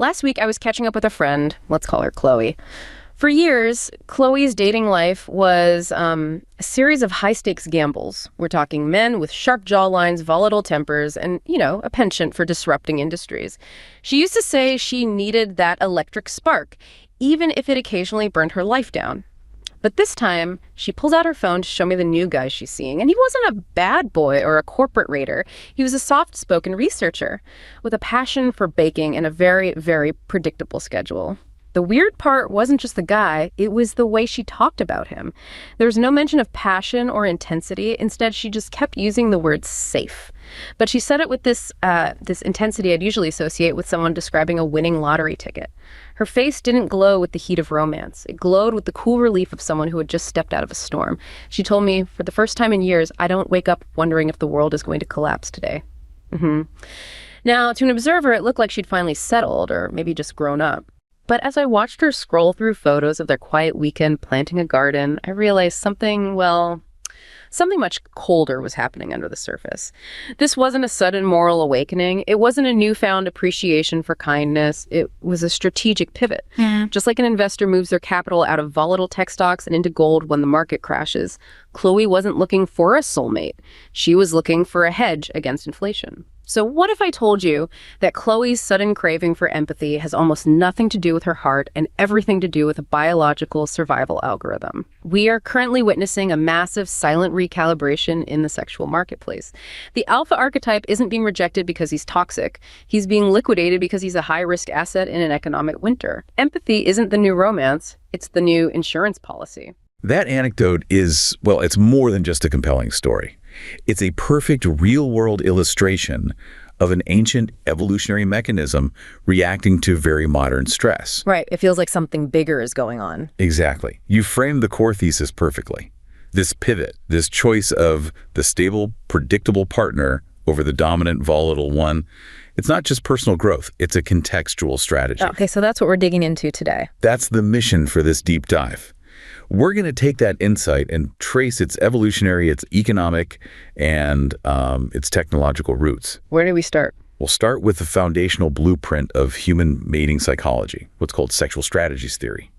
Last week, I was catching up with a friend. Let's call her Chloe. For years, Chloe's dating life was a series of high-stakes gambles. We're talking men with sharp jawlines, volatile tempers, and, a penchant for disrupting industries. She used to say she needed that electric spark, even if it occasionally burned her life down. But this time, she pulls out her phone to show me the new guy she's seeing. And he wasn't a bad boy or a corporate raider. He was a soft-spoken researcher with a passion for baking and a very, very predictable schedule. The weird part wasn't just the guy, it was the way she talked about him. There was no mention of passion or intensity. Instead, she just kept using the word safe. But she said it with this intensity I'd usually associate with someone describing a winning lottery ticket. Her face didn't glow with the heat of romance. It glowed with the cool relief of someone who had just stepped out of a storm. She told me, for the first time in years, I don't wake up wondering if the world is going to collapse today. Now, to an observer, it looked like she'd finally settled, or maybe just grown up. But as I watched her scroll through photos of their quiet weekend planting a garden, I realized something much colder was happening under the surface. This wasn't a sudden moral awakening. It wasn't a newfound appreciation for kindness. It was a strategic pivot. Just like an investor moves their capital out of volatile tech stocks and into gold when the market crashes, Chloe wasn't looking for a soulmate. She was looking for a hedge against inflation. So what if I told you that Chloe's sudden craving for empathy has almost nothing to do with her heart and everything to do with a biological survival algorithm? We are currently witnessing a massive silent recalibration in the sexual marketplace. The alpha archetype isn't being rejected because he's toxic. He's being liquidated because he's a high-risk asset in an economic winter. Empathy isn't the new romance. It's the new insurance policy. That anecdote is, well, it's more than just a compelling story. It's a perfect real-world illustration of an ancient evolutionary mechanism reacting to very modern stress. Right. It feels like something bigger is going on. Exactly. You framed the core thesis perfectly. This pivot, this choice of the stable, predictable partner over the dominant, volatile one, it's not just personal growth. It's a contextual strategy. Okay, so that's what we're digging into today. That's the mission for this deep dive. We're going to take that insight and trace its evolutionary, its economic, and its technological roots. Where do we start? We'll start with the foundational blueprint of human mating psychology, what's called sexual strategies theory.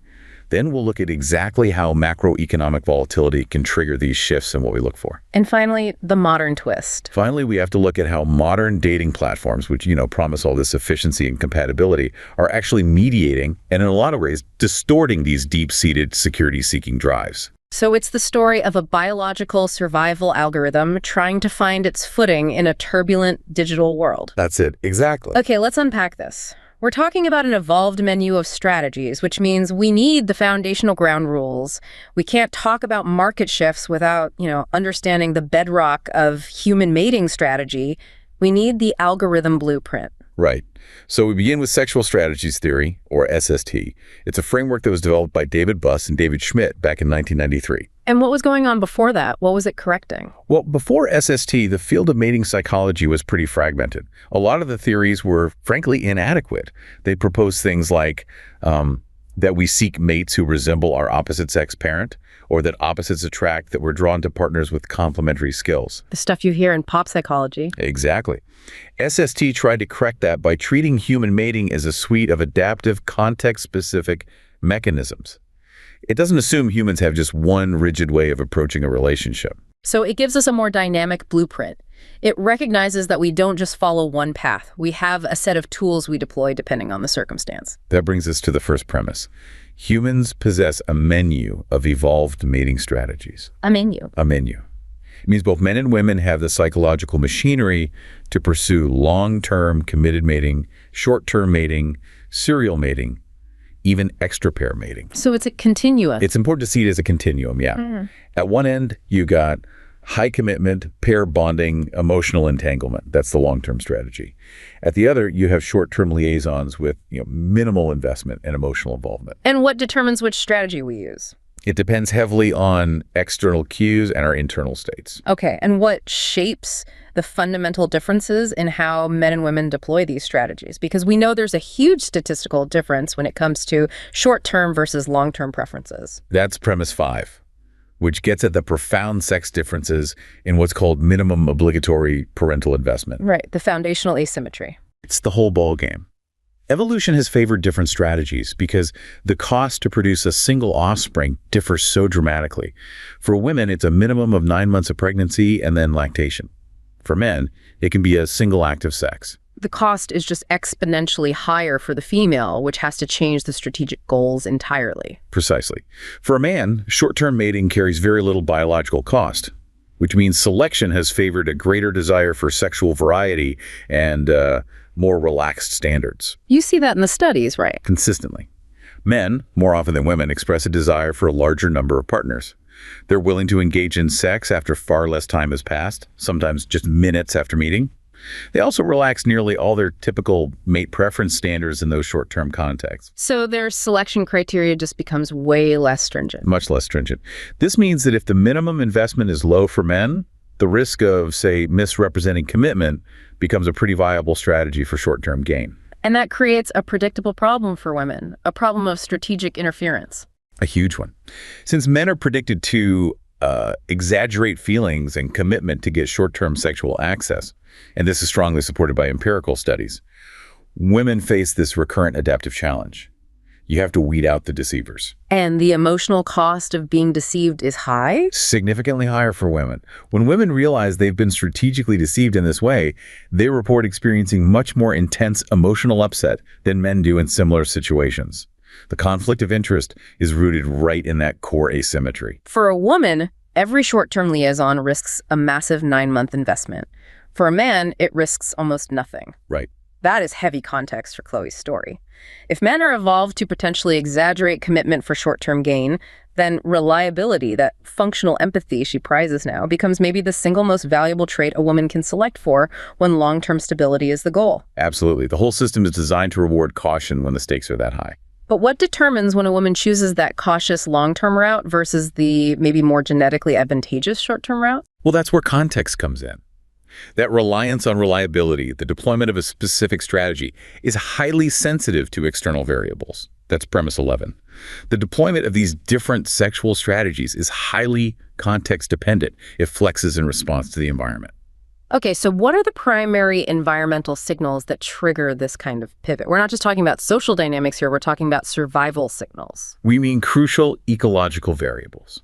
Then we'll look at exactly how macroeconomic volatility can trigger these shifts and what we look for. And finally, the modern twist. Finally, we have to look at how modern dating platforms, which, promise all this efficiency and compatibility, are actually mediating and in a lot of ways distorting these deep-seated security-seeking drives. So it's the story of a biological survival algorithm trying to find its footing in a turbulent digital world. That's it, exactly. Okay, let's unpack this. We're talking about an evolved menu of strategies, which means we need the foundational ground rules. We can't talk about market shifts without, understanding the bedrock of human mating strategy. We need the algorithm blueprint. Right. So we begin with sexual strategies theory, or SST. It's a framework that was developed by David Buss and David Schmidt back in 1993. And what was going on before that? What was it correcting? Well, before SST, the field of mating psychology was pretty fragmented. A lot of the theories were, frankly, inadequate. They proposed things like that we seek mates who resemble our opposite-sex parent, or that opposites attract, that we're drawn to partners with complementary skills. The stuff you hear in pop psychology. Exactly. SST tried to correct that by treating human mating as a suite of adaptive, context-specific mechanisms. It doesn't assume humans have just one rigid way of approaching a relationship. So it gives us a more dynamic blueprint. It recognizes that we don't just follow one path. We have a set of tools we deploy depending on the circumstance. That brings us to the first premise. Humans possess a menu of evolved mating strategies. A menu. A menu. It means both men and women have the psychological machinery to pursue long-term committed mating, short-term mating, serial mating, even extra-pair mating. So it's a continuum. It's important to see it as a continuum, yeah. At one end, you got high commitment, pair bonding, emotional entanglement. That's the long-term strategy. At the other, you have short-term liaisons with minimal investment and emotional involvement. And what determines which strategy we use? It depends heavily on external cues and our internal states. Okay, and what shapes the fundamental differences in how men and women deploy these strategies? Because we know there's a huge statistical difference when it comes to short-term versus long-term preferences. That's premise 5, which gets at the profound sex differences in what's called minimum obligatory parental investment. Right, the foundational asymmetry. It's the whole ballgame. Evolution has favored different strategies because the cost to produce a single offspring differs so dramatically. For women, it's a minimum of 9 months of pregnancy and then lactation. For men, it can be a single act of sex. The cost is just exponentially higher for the female, which has to change the strategic goals entirely. Precisely. For a man, short-term mating carries very little biological cost, which means selection has favored a greater desire for sexual variety and more relaxed standards. You see that in the studies, right? Consistently. Men, more often than women, express a desire for a larger number of partners. They're willing to engage in sex after far less time has passed, sometimes just minutes after meeting. They also relax nearly all their typical mate preference standards in those short-term contexts. So their selection criteria just becomes way less stringent. Much less stringent. This means that if the minimum investment is low for men, the risk of, say, misrepresenting commitment becomes a pretty viable strategy for short-term gain. And that creates a predictable problem for women, a problem of strategic interference. A huge one. Since men are predicted to exaggerate feelings and commitment to get short-term sexual access, and this is strongly supported by empirical studies, women face this recurrent adaptive challenge. You have to weed out the deceivers. And the emotional cost of being deceived is high? Significantly higher for women. When women realize they've been strategically deceived in this way, they report experiencing much more intense emotional upset than men do in similar situations. The conflict of interest is rooted right in that core asymmetry. For a woman, every short-term liaison risks a massive 9-month investment. For a man, it risks almost nothing. Right. That is heavy context for Chloe's story. If men are evolved to potentially exaggerate commitment for short-term gain, then reliability, that functional empathy she prizes now, becomes maybe the single most valuable trait a woman can select for when long-term stability is the goal. Absolutely. The whole system is designed to reward caution when the stakes are that high. But what determines when a woman chooses that cautious long-term route versus the maybe more genetically advantageous short-term route? Well, that's where context comes in. That reliance on reliability, the deployment of a specific strategy, is highly sensitive to external variables. That's premise 11. The deployment of these different sexual strategies is highly context-dependent. It flexes in response to the environment. Okay, so what are the primary environmental signals that trigger this kind of pivot? We're not just talking about social dynamics here, we're talking about survival signals. We mean crucial ecological variables.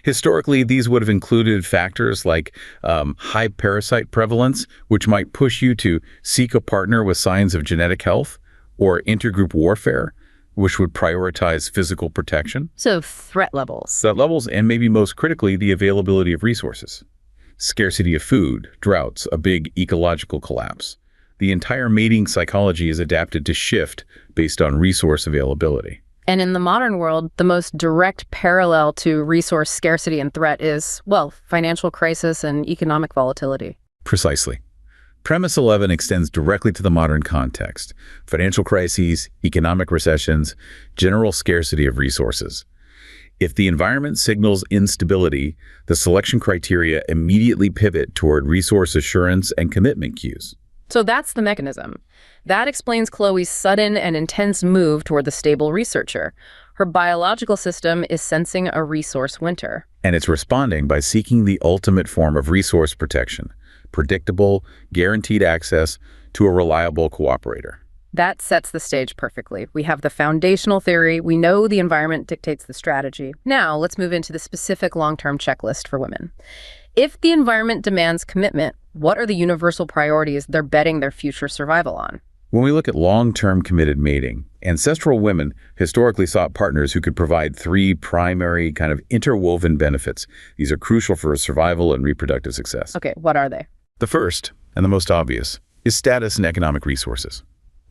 Historically, these would have included factors like high parasite prevalence, which might push you to seek a partner with signs of genetic health, or intergroup warfare, which would prioritize physical protection. So threat levels. Threat levels, and maybe most critically, the availability of resources. Scarcity of food, droughts, a big ecological collapse. The entire mating psychology is adapted to shift based on resource availability. And in the modern world, the most direct parallel to resource scarcity and threat is, well, financial crisis and economic volatility. Precisely. Premise 11 extends directly to the modern context: financial crises, economic recessions, general scarcity of resources. If the environment signals instability, the selection criteria immediately pivot toward resource assurance and commitment cues. So that's the mechanism. That explains Chloe's sudden and intense move toward the stable researcher. Her biological system is sensing a resource winter. And it's responding by seeking the ultimate form of resource protection: predictable, guaranteed access to a reliable cooperator. That sets the stage perfectly. We have the foundational theory. We know the environment dictates the strategy. Now, let's move into the specific long-term checklist for women. If the environment demands commitment, what are the universal priorities they're betting their future survival on? When we look at long-term committed mating, ancestral women historically sought partners who could provide 3 primary kind of interwoven benefits. These are crucial for survival and reproductive success. Okay, what are they? The first, and the most obvious, is status and economic resources.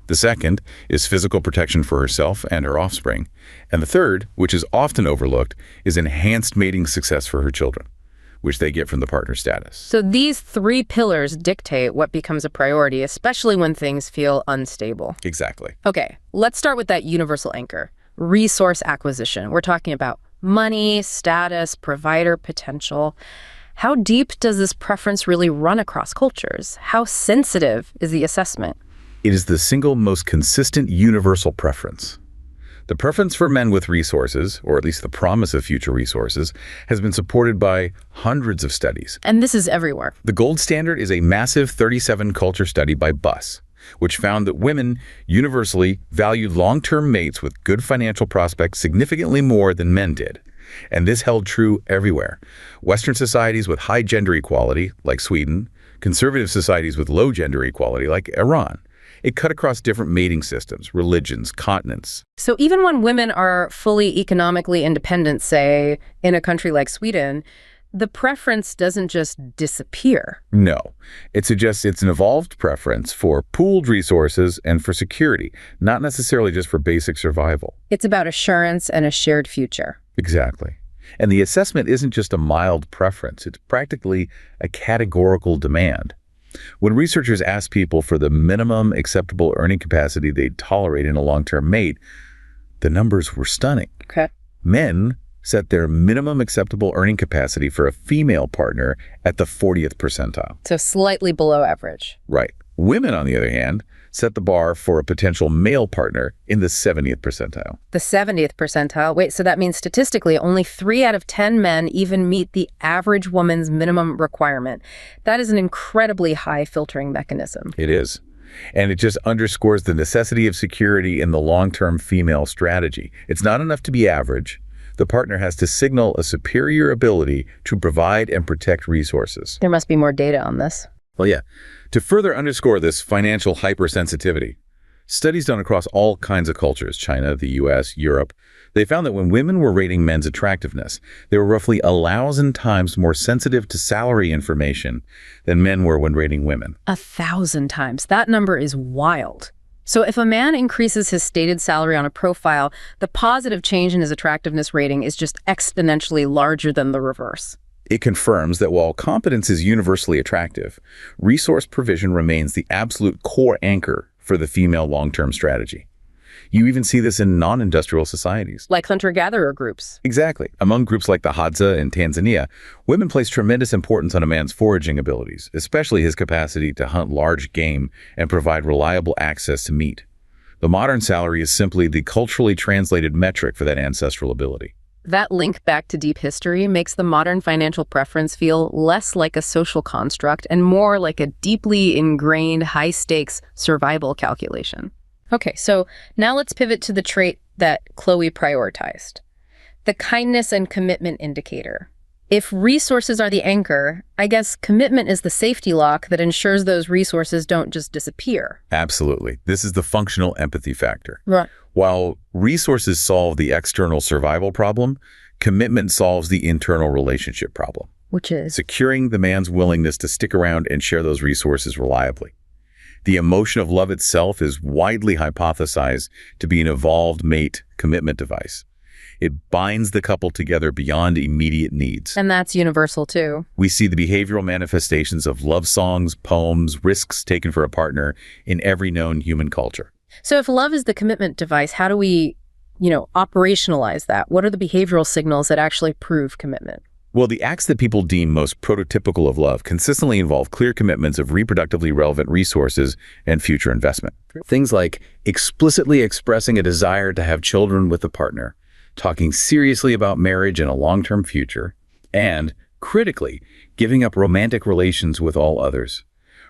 The second is physical protection for herself and her offspring. And the third, which is often overlooked, is enhanced mating success for her children, which they get from the partner status. So these 3 pillars dictate what becomes a priority, especially when things feel unstable. Exactly. Okay, let's start with that universal anchor: resource acquisition. We're talking about money, status, provider potential. How deep does this preference really run across cultures? How sensitive is the assessment? It is the single most consistent universal preference. The preference for men with resources, or at least the promise of future resources, has been supported by hundreds of studies. And this is everywhere. The gold standard is a massive 37-culture study by BUS. which found that women universally valued long-term mates with good financial prospects significantly more than men did. And this held true everywhere. Western societies with high gender equality, like Sweden, conservative societies with low gender equality, like Iran. It cut across different mating systems, religions, continents. So even when women are fully economically independent, say, in a country like Sweden, the preference doesn't just disappear. No, it suggests it's an evolved preference for pooled resources and for security, not necessarily just for basic survival. It's about assurance and a shared future. Exactly. And the assessment isn't just a mild preference, it's practically a categorical demand. When researchers asked people for the minimum acceptable earning capacity they'd tolerate in a long-term mate, the numbers were stunning. Okay. Men set their minimum acceptable earning capacity for a female partner at the 40th percentile. So slightly below average. Right. Women, on the other hand, set the bar for a potential male partner in the 70th percentile. The 70th percentile? Wait, so that means statistically only 3 out of 10 men even meet the average woman's minimum requirement. That is an incredibly high filtering mechanism. It is. And it just underscores the necessity of security in the long-term female strategy. It's not enough to be average. The partner has to signal a superior ability to provide and protect resources. There must be more data on this. Well, yeah. To further underscore this financial hypersensitivity, studies done across all kinds of cultures, China, the US, Europe, they found that when women were rating men's attractiveness, they were roughly 1,000 times more sensitive to salary information than men were when rating women. 1,000 times. That number is wild. So if a man increases his stated salary on a profile, the positive change in his attractiveness rating is just exponentially larger than the reverse. It confirms that while competence is universally attractive, resource provision remains the absolute core anchor for the female long-term strategy. You even see this in non-industrial societies. Like hunter-gatherer groups. Exactly. Among groups like the Hadza in Tanzania, women place tremendous importance on a man's foraging abilities, especially his capacity to hunt large game and provide reliable access to meat. The modern salary is simply the culturally translated metric for that ancestral ability. That link back to deep history makes the modern financial preference feel less like a social construct and more like a deeply ingrained, high-stakes survival calculation. Okay, so now let's pivot to the trait that Chloe prioritized, the kindness and commitment indicator. If resources are the anchor, I guess commitment is the safety lock that ensures those resources don't just disappear. Absolutely. This is the functional empathy factor. Right. While resources solve the external survival problem, commitment solves the internal relationship problem. Which is? Securing the man's willingness to stick around and share those resources reliably. The emotion of love itself is widely hypothesized to be an evolved mate commitment device. It binds the couple together beyond immediate needs. And that's universal too. We see the behavioral manifestations of love songs, poems, risks taken for a partner in every known human culture. So if love is the commitment device, how do we, operationalize that? What are the behavioral signals that actually prove commitment? Well, the acts that people deem most prototypical of love consistently involve clear commitments of reproductively relevant resources and future investment. Things like explicitly expressing a desire to have children with a partner, talking seriously about marriage and a long-term future, and, critically, giving up romantic relations with all others.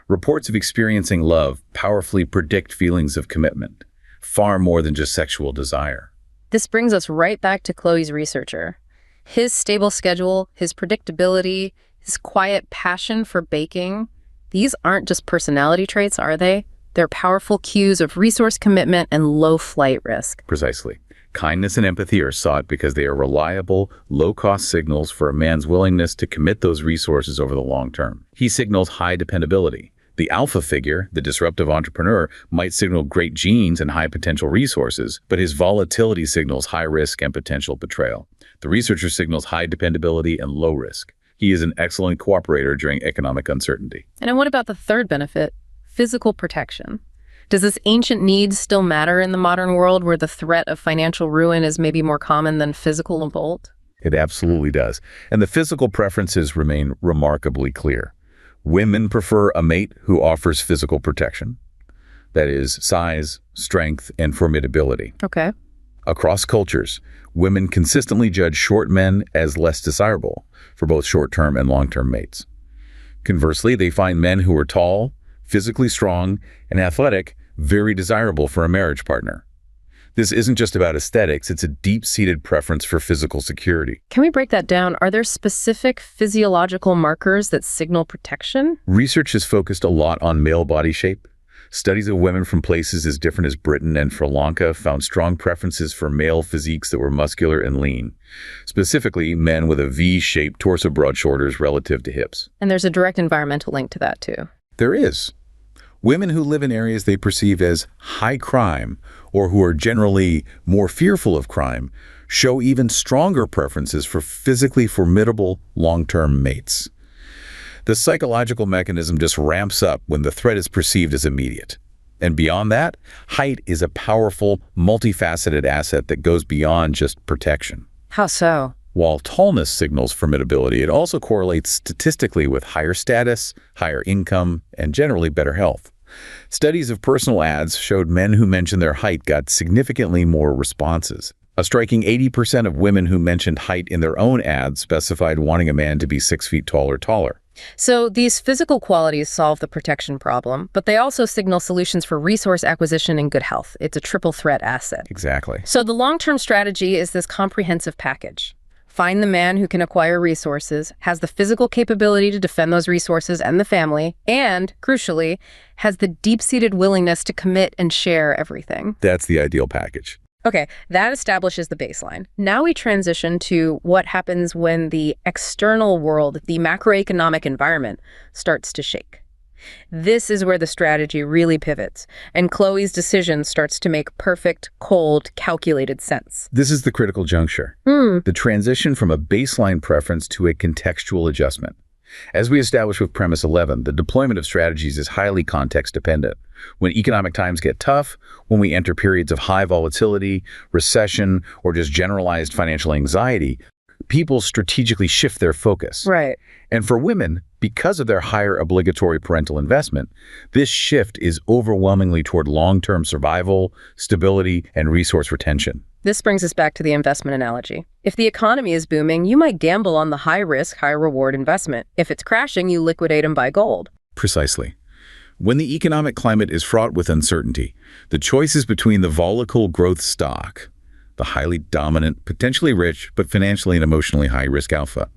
Reports of experiencing love powerfully predict feelings of commitment, far more than just sexual desire. This brings us right back to Chloe's researcher. His stable schedule, his predictability, his quiet passion for baking, these aren't just personality traits, are they? They're powerful cues of resource commitment and low flight risk. Precisely. Kindness and empathy are sought because they are reliable, low-cost signals for a man's willingness to commit those resources over the long term. He signals high dependability. The alpha figure, the disruptive entrepreneur, might signal great genes and high potential resources, but his volatility signals high risk and potential betrayal. The researcher signals high dependability and low risk. He is an excellent cooperator during economic uncertainty. And what about the third benefit? Physical protection. Does this ancient need still matter in the modern world where the threat of financial ruin is maybe more common than physical revolt? It absolutely does. And the physical preferences remain remarkably clear. Women prefer a mate who offers physical protection. That is, size, strength, and formidability. Okay. Across cultures, women consistently judge short men as less desirable for both short-term and long-term mates. Conversely, they find men who are tall, physically strong, and athletic, very desirable for a marriage partner. This isn't just about aesthetics, it's a deep-seated preference for physical security. Can we break that down? Are there specific physiological markers that signal protection? Research has focused a lot on male body shape. Studies of women from places as different as Britain and Sri Lanka found strong preferences for male physiques that were muscular and lean, specifically men with a V-shaped torso, broad shoulders relative to hips. And there's a direct environmental link to that too. There is. Women who live in areas they perceive as high crime or who are generally more fearful of crime show even stronger preferences for physically formidable long-term mates. The psychological mechanism just ramps up when the threat is perceived as immediate. And beyond that, height is a powerful, multifaceted asset that goes beyond just protection. How so? While tallness signals formidability, it also correlates statistically with higher status, higher income, and generally better health. Studies of personal ads showed men who mentioned their height got significantly more responses. A striking 80% of women who mentioned height in their own ads specified wanting a man to be 6 feet tall or taller. So these physical qualities solve the protection problem, but they also signal solutions for resource acquisition and good health. It's a triple threat asset. Exactly. So the long-term strategy is this comprehensive package. Find the man who can acquire resources, has the physical capability to defend those resources and the family, and, crucially, has the deep-seated willingness to commit and share everything. That's the ideal package. Okay, that establishes the baseline. Now we transition to what happens when the external world, the macroeconomic environment, starts to shake. This is where the strategy really pivots, and Chloe's decision starts to make perfect, cold, calculated sense. This is the critical juncture. The transition from a baseline preference to a contextual adjustment. As we established with premise 11, the deployment of strategies is highly context-dependent. When economic times get tough, when we enter periods of high volatility, recession, or just generalized financial anxiety, people strategically shift their focus. Right. And for women, because of their higher obligatory parental investment, this shift is overwhelmingly toward long-term survival, stability, and resource retention. This brings us back to the investment analogy. If the economy is booming, you might gamble on the high-risk, high-reward investment. If it's crashing, you liquidate and buy gold. Precisely. When the economic climate is fraught with uncertainty, the choice is between the volatile growth stock, the highly dominant, potentially rich, but financially and emotionally high-risk alpha,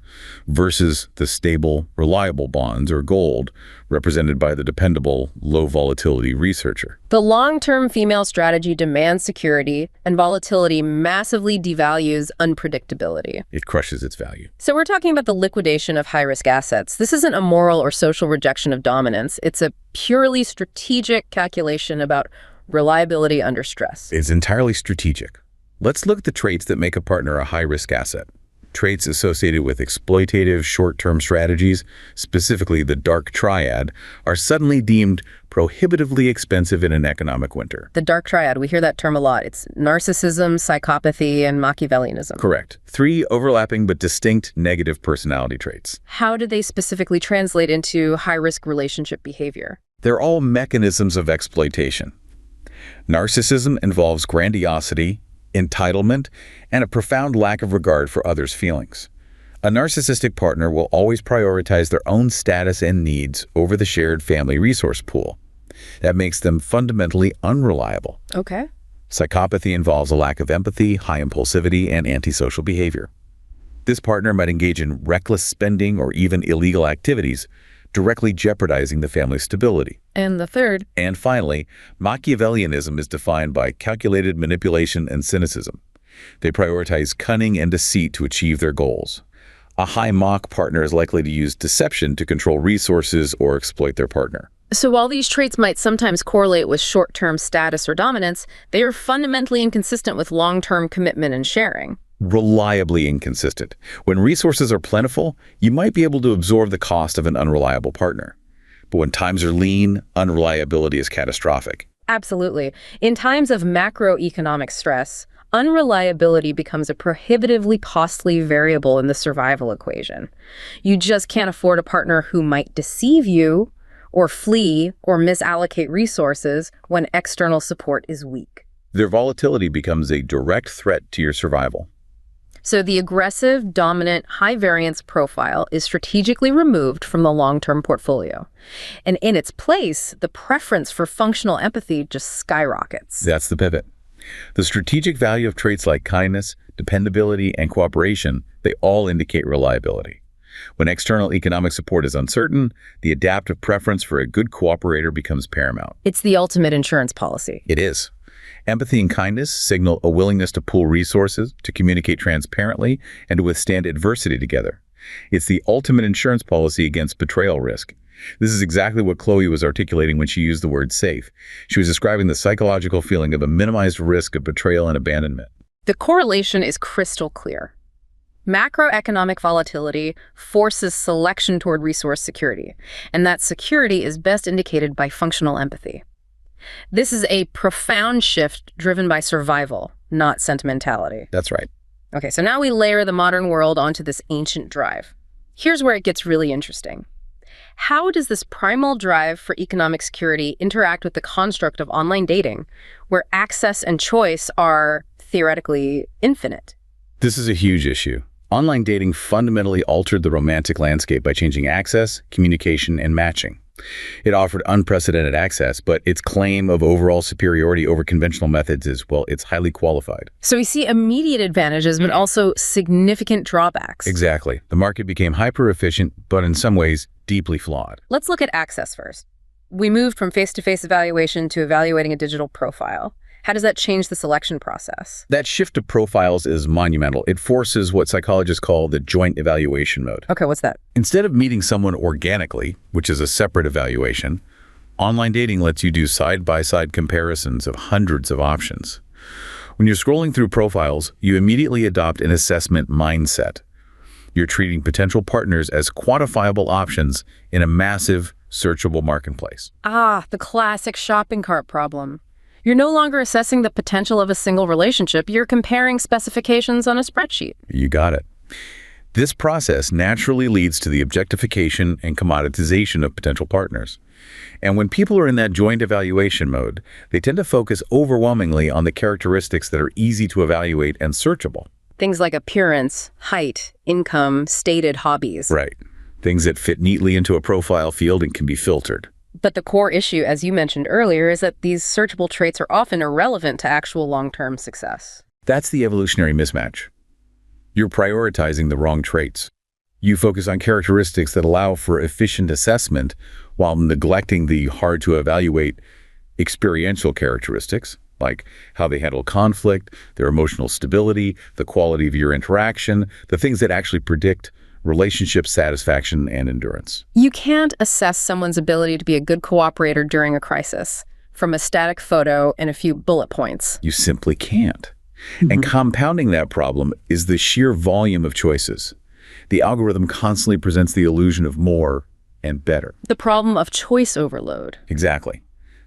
versus the stable, reliable bonds or gold, represented by the dependable, low-volatility researcher. The long-term female strategy demands security, and volatility massively devalues unpredictability. It crushes its value. So we're talking about the liquidation of high-risk assets. This isn't a moral or social rejection of dominance. It's a purely strategic calculation about reliability under stress. It's entirely strategic. Let's look at the traits that make a partner a high-risk asset. Traits associated with exploitative short-term strategies, specifically the dark triad, are suddenly deemed prohibitively expensive in an economic winter. The dark triad, we hear that term a lot. It's narcissism, psychopathy, and Machiavellianism. Correct. 3 overlapping but distinct negative personality traits. How do they specifically translate into high-risk relationship behavior? They're all mechanisms of exploitation. Narcissism involves grandiosity, entitlement, and a profound lack of regard for others' feelings. A narcissistic partner will always prioritize their own status and needs over the shared family resource pool. That makes them fundamentally unreliable. Okay. Psychopathy involves a lack of empathy, high impulsivity, and antisocial behavior. This partner might engage in reckless spending or even illegal activities, directly jeopardizing the family's stability. And the third? And finally, Machiavellianism is defined by calculated manipulation and cynicism. They prioritize cunning and deceit to achieve their goals. A high Mach partner is likely to use deception to control resources or exploit their partner. So while these traits might sometimes correlate with short-term status or dominance, they are fundamentally inconsistent with long-term commitment and sharing. Reliably inconsistent. When resources are plentiful, you might be able to absorb the cost of an unreliable partner. But when times are lean, unreliability is catastrophic. Absolutely. In times of macroeconomic stress, unreliability becomes a prohibitively costly variable in the survival equation. You just can't afford a partner who might deceive you or flee or misallocate resources when external support is weak. Their volatility becomes a direct threat to your survival. So the aggressive, dominant, high-variance profile is strategically removed from the long-term portfolio. And in its place, the preference for functional empathy just skyrockets. That's the pivot. The strategic value of traits like kindness, dependability, and cooperation, they all indicate reliability. When external economic support is uncertain, the adaptive preference for a good cooperator becomes paramount. It's the ultimate insurance policy. It is. Empathy and kindness signal a willingness to pool resources, to communicate transparently, and to withstand adversity together. It's the ultimate insurance policy against betrayal risk. This is exactly what Chloe was articulating when she used the word safe. She was describing the psychological feeling of a minimized risk of betrayal and abandonment. The correlation is crystal clear. Macroeconomic volatility forces selection toward resource security, and that security is best indicated by functional empathy. This is a profound shift driven by survival, not sentimentality. That's right. Okay, so now we layer the modern world onto this ancient drive. Here's where it gets really interesting. How does this primal drive for economic security interact with the construct of online dating, where access and choice are theoretically infinite? This is a huge issue. Online dating fundamentally altered the romantic landscape by changing access, communication, and matching. It offered unprecedented access, but its claim of overall superiority over conventional methods is, well, it's highly qualified. So we see immediate advantages, but also significant drawbacks. Exactly. The market became hyper-efficient, but in some ways, deeply flawed. Let's look at access first. We moved from face-to-face evaluation to evaluating a digital profile. How does that change the selection process? That shift to profiles is monumental. It forces what psychologists call the joint evaluation mode. Okay, what's that? Instead of meeting someone organically, which is a separate evaluation, online dating lets you do side-by-side comparisons of hundreds of options. When you're scrolling through profiles, you immediately adopt an assessment mindset. You're treating potential partners as quantifiable options in a massive, searchable marketplace. Ah, the classic shopping cart problem. You're no longer assessing the potential of a single relationship. You're comparing specifications on a spreadsheet. You got it. This process naturally leads to the objectification and commoditization of potential partners. And when people are in that joint evaluation mode, they tend to focus overwhelmingly on the characteristics that are easy to evaluate and searchable. Things like appearance, height, income, stated hobbies. Right. Things that fit neatly into a profile field and can be filtered. But the core issue, as you mentioned earlier, is that these searchable traits are often irrelevant to actual long-term success. That's the evolutionary mismatch. You're prioritizing the wrong traits. You focus on characteristics that allow for efficient assessment while neglecting the hard-to-evaluate experiential characteristics, like how they handle conflict, their emotional stability, the quality of your interaction, the things that actually predict relationship satisfaction and endurance. You can't assess someone's ability to be a good cooperator during a crisis from a static photo and a few bullet points. You simply can't. And compounding that problem is the sheer volume of choices. The algorithm constantly presents the illusion of more and better. The problem of choice overload. Exactly.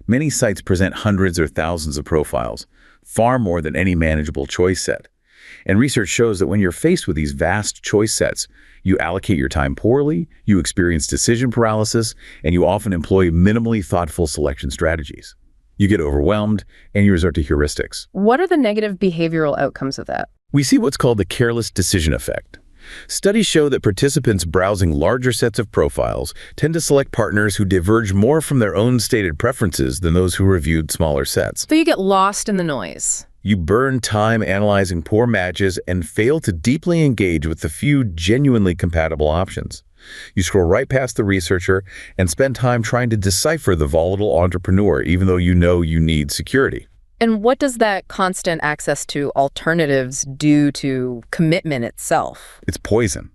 Many sites present hundreds or thousands of profiles, far more than any manageable choice set. And research shows that when you're faced with these vast choice sets, you allocate your time poorly, you experience decision paralysis, and you often employ minimally thoughtful selection strategies. You get overwhelmed, and you resort to heuristics. What are the negative behavioral outcomes of that? We see what's called the careless decision effect. Studies show that participants browsing larger sets of profiles tend to select partners who diverge more from their own stated preferences than those who reviewed smaller sets. So you get lost in the noise. You burn time analyzing poor matches and fail to deeply engage with the few genuinely compatible options. You scroll right past the researcher and spend time trying to decipher the volatile entrepreneur, even though you know you need security. And what does that constant access to alternatives do to commitment itself? It's poison.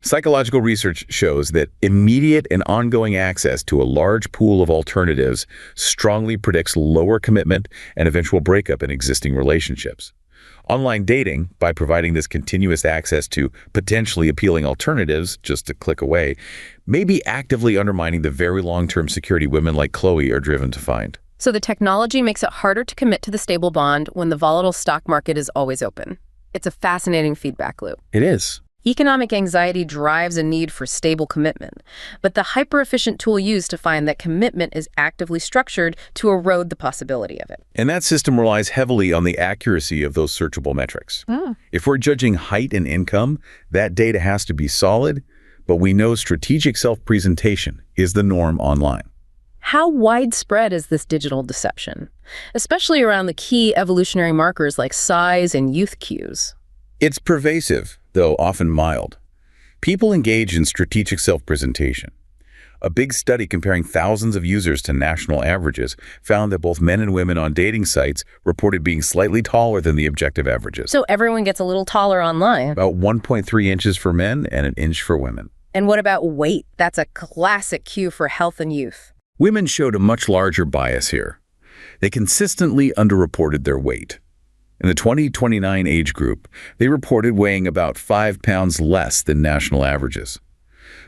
Psychological research shows that immediate and ongoing access to a large pool of alternatives strongly predicts lower commitment and eventual breakup in existing relationships. Online dating, by providing this continuous access to potentially appealing alternatives just a click away, may be actively undermining the very long-term security women like Chloe are driven to find. So the technology makes it harder to commit to the stable bond when the volatile stock market is always open. It's a fascinating feedback loop. It is. Economic anxiety drives a need for stable commitment, but the hyper-efficient tool used to find that commitment is actively structured to erode the possibility of it. And that system relies heavily on the accuracy of those searchable metrics. If we're judging height and income, that data has to be solid, but we know strategic self-presentation is the norm online. How widespread is this digital deception, especially around the key evolutionary markers like size and youth cues? It's pervasive, though often mild. People engage in strategic self-presentation. A big study comparing thousands of users to national averages found that both men and women on dating sites reported being slightly taller than the objective averages. So everyone gets a little taller online. About 1.3 inches for men and an inch for women. And what about weight? That's a classic cue for health and youth. Women showed a much larger bias here. They consistently underreported their weight. In the 20-29 age group, they reported weighing about 5 pounds less than national averages.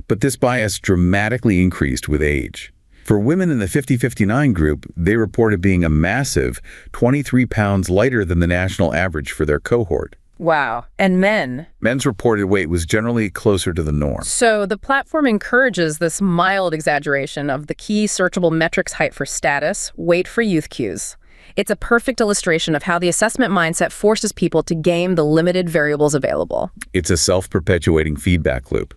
But this bias dramatically increased with age. For women in the 50-59 group, they reported being a massive 23 pounds lighter than the national average for their cohort. Wow. And men? Men's reported weight was generally closer to the norm. So the platform encourages this mild exaggeration of the key searchable metrics: height for status, weight for youth cues. It's a perfect illustration of how the assessment mindset forces people to game the limited variables available. It's a self-perpetuating feedback loop.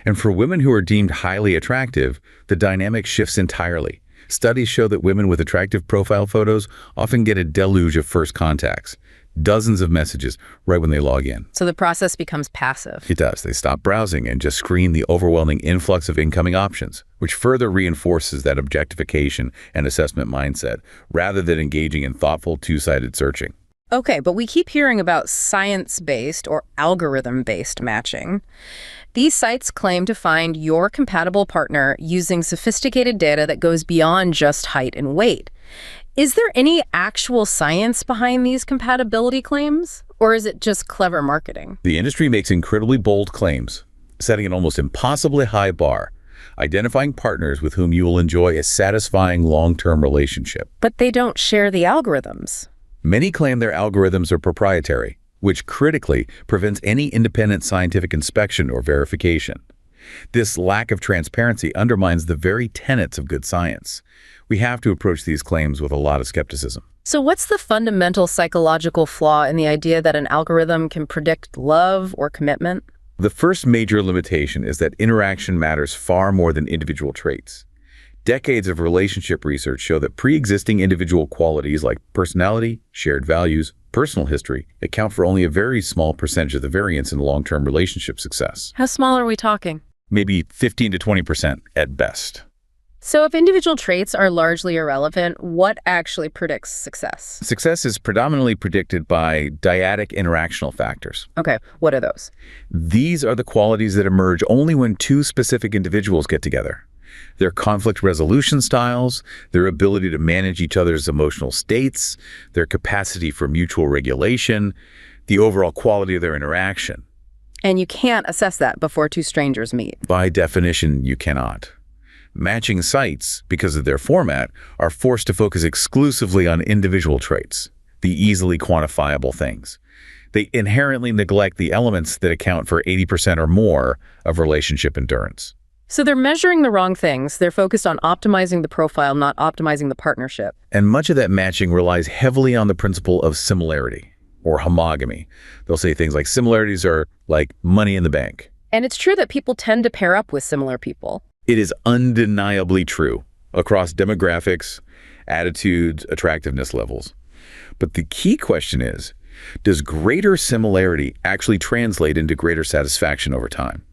And for women who are deemed highly attractive, the dynamic shifts entirely. Studies show that women with attractive profile photos often get a deluge of first contacts, dozens of messages right when they log in. So the process becomes passive. It does. They stop browsing and just screen the overwhelming influx of incoming options, which further reinforces that objectification and assessment mindset, rather than engaging in thoughtful two-sided searching. Okay, but we keep hearing about science-based or algorithm-based matching. These sites claim to find your compatible partner using sophisticated data that goes beyond just height and weight. Is there any actual science behind these compatibility claims, or is it just clever marketing? The industry makes incredibly bold claims, setting an almost impossibly high bar, identifying partners with whom you will enjoy a satisfying long-term relationship. But they don't share the algorithms. Many claim their algorithms are proprietary, which critically prevents any independent scientific inspection or verification. This lack of transparency undermines the very tenets of good science. We have to approach these claims with a lot of skepticism. So what's the fundamental psychological flaw in the idea that an algorithm can predict love or commitment? The first major limitation is that interaction matters far more than individual traits. Decades of relationship research show that pre-existing individual qualities like personality, shared values, personal history account for only a very small percentage of the variance in long-term relationship success. How small are we talking? Maybe 15 to 20% at best. So if individual traits are largely irrelevant, what actually predicts success? Success is predominantly predicted by dyadic interactional factors. Okay, what are those? These are the qualities that emerge only when two specific individuals get together. Their conflict resolution styles, their ability to manage each other's emotional states, their capacity for mutual regulation, the overall quality of their interaction. And you can't assess that before two strangers meet. By definition, you cannot. Matching sites, because of their format, are forced to focus exclusively on individual traits, the easily quantifiable things. They inherently neglect the elements that account for 80% or more of relationship endurance. So they're measuring the wrong things. They're focused on optimizing the profile, not optimizing the partnership. And much of that matching relies heavily on the principle of similarity or homogamy. They'll say things like similarities are like money in the bank. And it's true that people tend to pair up with similar people. It is undeniably true across demographics, attitudes, attractiveness levels. But the key question is, does greater similarity actually translate into greater satisfaction over time?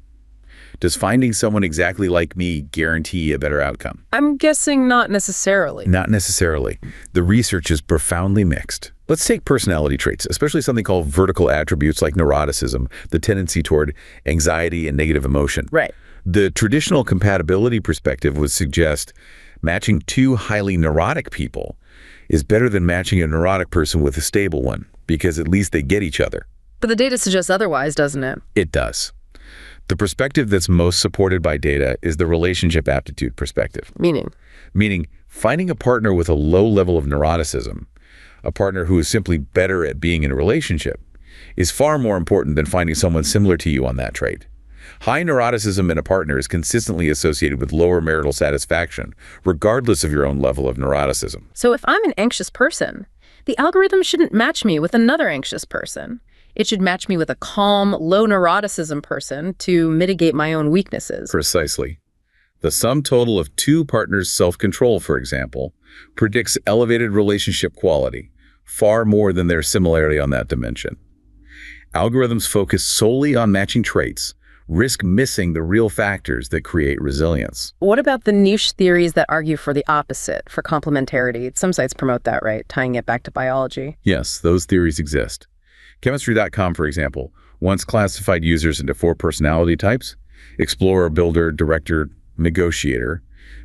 Does finding someone exactly like me guarantee a better outcome? I'm guessing not necessarily. Not necessarily. The research is profoundly mixed. Let's take personality traits, especially something called vertical attributes like neuroticism, the tendency toward anxiety and negative emotion. Right. The traditional compatibility perspective would suggest matching two highly neurotic people is better than matching a neurotic person with a stable one, because at least they get each other. But the data suggests otherwise, doesn't it? It does. The perspective that's most supported by data is the relationship aptitude perspective. Meaning finding a partner with a low level of neuroticism, a partner who is simply better at being in a relationship, is far more important than finding someone similar to you on that trait. High neuroticism in a partner is consistently associated with lower marital satisfaction, regardless of your own level of neuroticism. So if I'm an anxious person, the algorithm shouldn't match me with another anxious person. It should match me with a calm, low neuroticism person to mitigate my own weaknesses. Precisely. The sum total of two partners' self-control, for example, predicts elevated relationship quality, far more than their similarity on that dimension. Algorithms focus solely on matching traits, risk missing the real factors that create resilience. What about the niche theories that argue for the opposite, for complementarity? Some sites promote that, right? Tying it back to biology. Yes, those theories exist. Chemistry.com, for example, once classified users into 4 personality types: explorer, builder, director, negotiator,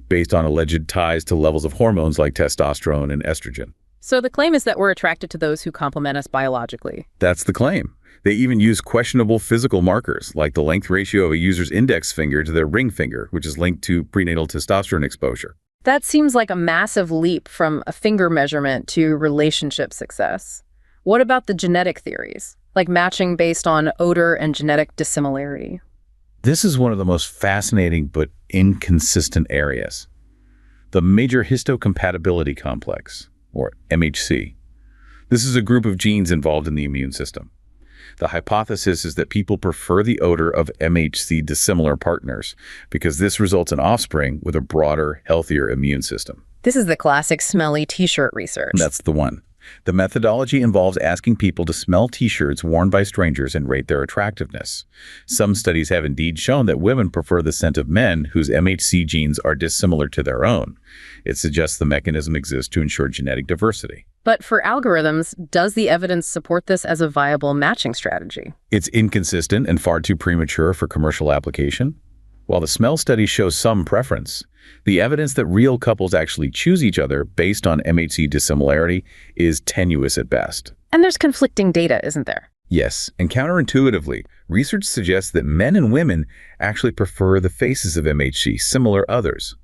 based on alleged ties to levels of hormones like testosterone and estrogen. So the claim is that we're attracted to those who complement us biologically. That's the claim. They even use questionable physical markers, like the length ratio of a user's index finger to their ring finger, which is linked to prenatal testosterone exposure. That seems like a massive leap from a finger measurement to relationship success. What about the genetic theories, like matching based on odor and genetic dissimilarity? This is one of the most fascinating but inconsistent areas. The major histocompatibility complex, or MHC. This is a group of genes involved in the immune system. The hypothesis is that people prefer the odor of MHC dissimilar partners because this results in offspring with a broader, healthier immune system. This is the classic smelly t-shirt research. That's the one. The methodology involves asking people to smell t-shirts worn by strangers and rate their attractiveness. Some studies have indeed shown that women prefer the scent of men whose MHC genes are dissimilar to their own. It suggests the mechanism exists to ensure genetic diversity. But for algorithms, does the evidence support this as a viable matching strategy? It's inconsistent and far too premature for commercial application. While the smell study shows some preference, the evidence that real couples actually choose each other based on MHC dissimilarity is tenuous at best. And there's conflicting data, isn't there? Yes, and counterintuitively, research suggests that men and women actually prefer the faces of MHC, similar others.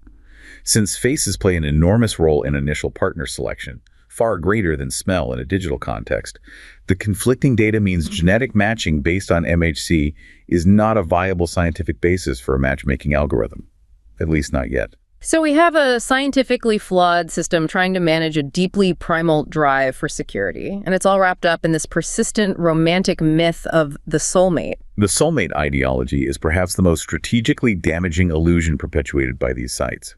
Since faces play an enormous role in initial partner selection, far greater than smell in a digital context, the conflicting data means genetic matching based on MHC is not a viable scientific basis for a matchmaking algorithm, at least not yet. So we have a scientifically flawed system trying to manage a deeply primal drive for security, and it's all wrapped up in this persistent romantic myth of the soulmate. The soulmate ideology is perhaps the most strategically damaging illusion perpetuated by these sites.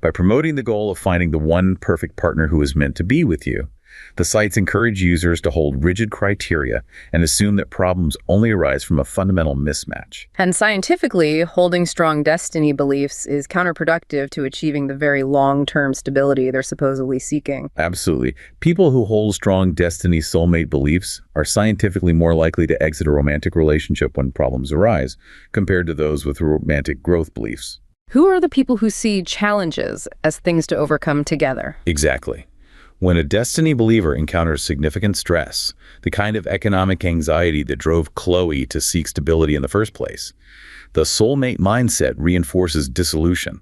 By promoting the goal of finding the one perfect partner who is meant to be with you, the sites encourage users to hold rigid criteria and assume that problems only arise from a fundamental mismatch. And scientifically, holding strong destiny beliefs is counterproductive to achieving the very long-term stability they're supposedly seeking. Absolutely. People who hold strong destiny soulmate beliefs are scientifically more likely to exit a romantic relationship when problems arise, compared to those with romantic growth beliefs. Who are the people who see challenges as things to overcome together? Exactly. When a destiny believer encounters significant stress, the kind of economic anxiety that drove Chloe to seek stability in the first place, the soulmate mindset reinforces dissolution.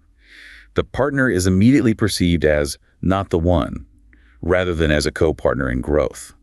The partner is immediately perceived as not the one, rather than as a co-partner in growth.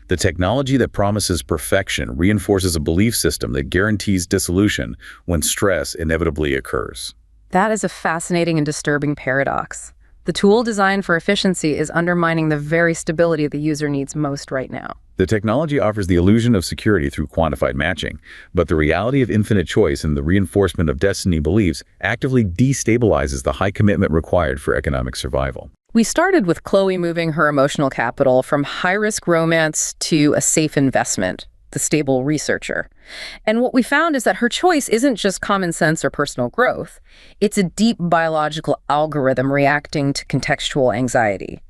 The technology that promises perfection reinforces a belief system that guarantees dissolution when stress inevitably occurs. That is a fascinating and disturbing paradox. The tool designed for efficiency is undermining the very stability the user needs most right now. The technology offers the illusion of security through quantified matching, but the reality of infinite choice and the reinforcement of destiny beliefs actively destabilizes the high commitment required for economic survival. We started with Chloe moving her emotional capital from high-risk romance to a safe investment, the stable researcher. And what we found is that her choice isn't just common sense or personal growth. It's a deep biological algorithm reacting to contextual anxiety.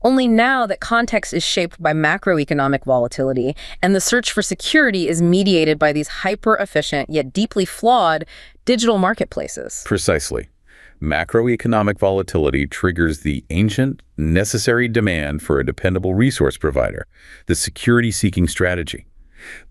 Only now that context is shaped by macroeconomic volatility and the search for security is mediated by these hyper-efficient yet deeply flawed digital marketplaces. Precisely. Macroeconomic volatility triggers the ancient, necessary demand for a dependable resource provider, the security-seeking strategy.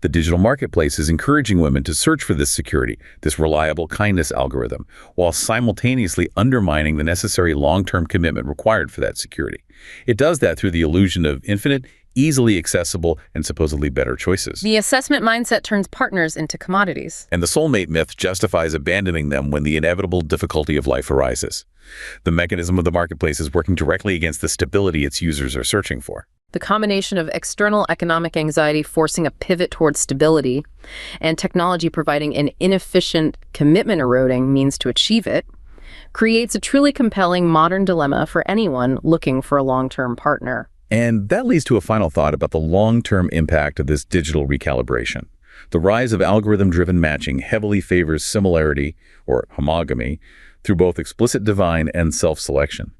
The digital marketplace is encouraging women to search for this security, this reliable kindness algorithm, while simultaneously undermining the necessary long-term commitment required for that security. It does that through the illusion of infinite, easily accessible, and supposedly better choices. The assessment mindset turns partners into commodities. And the soulmate myth justifies abandoning them when the inevitable difficulty of life arises. The mechanism of the marketplace is working directly against the stability its users are searching for. The combination of external economic anxiety forcing a pivot towards stability and technology providing an inefficient, commitment-eroding means to achieve it creates a truly compelling modern dilemma for anyone looking for a long-term partner. And that leads to a final thought about the long-term impact of this digital recalibration. The rise of algorithm-driven matching heavily favors similarity, or homogamy, through both explicit divine and self-selection.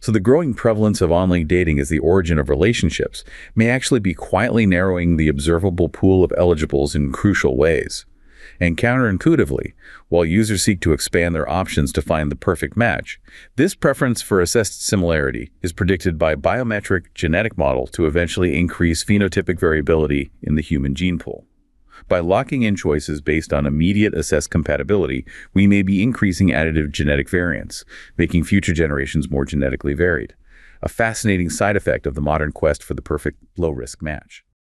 So the growing prevalence of online dating as the origin of relationships may actually be quietly narrowing the observable pool of eligibles in crucial ways. And counterintuitively, while users seek to expand their options to find the perfect match, this preference for assessed similarity is predicted by biometric genetic model to eventually increase phenotypic variability in the human gene pool. By locking in choices based on immediate assessed compatibility, we may be increasing additive genetic variance, making future generations more genetically varied, a fascinating side effect of the modern quest for the perfect low-risk match.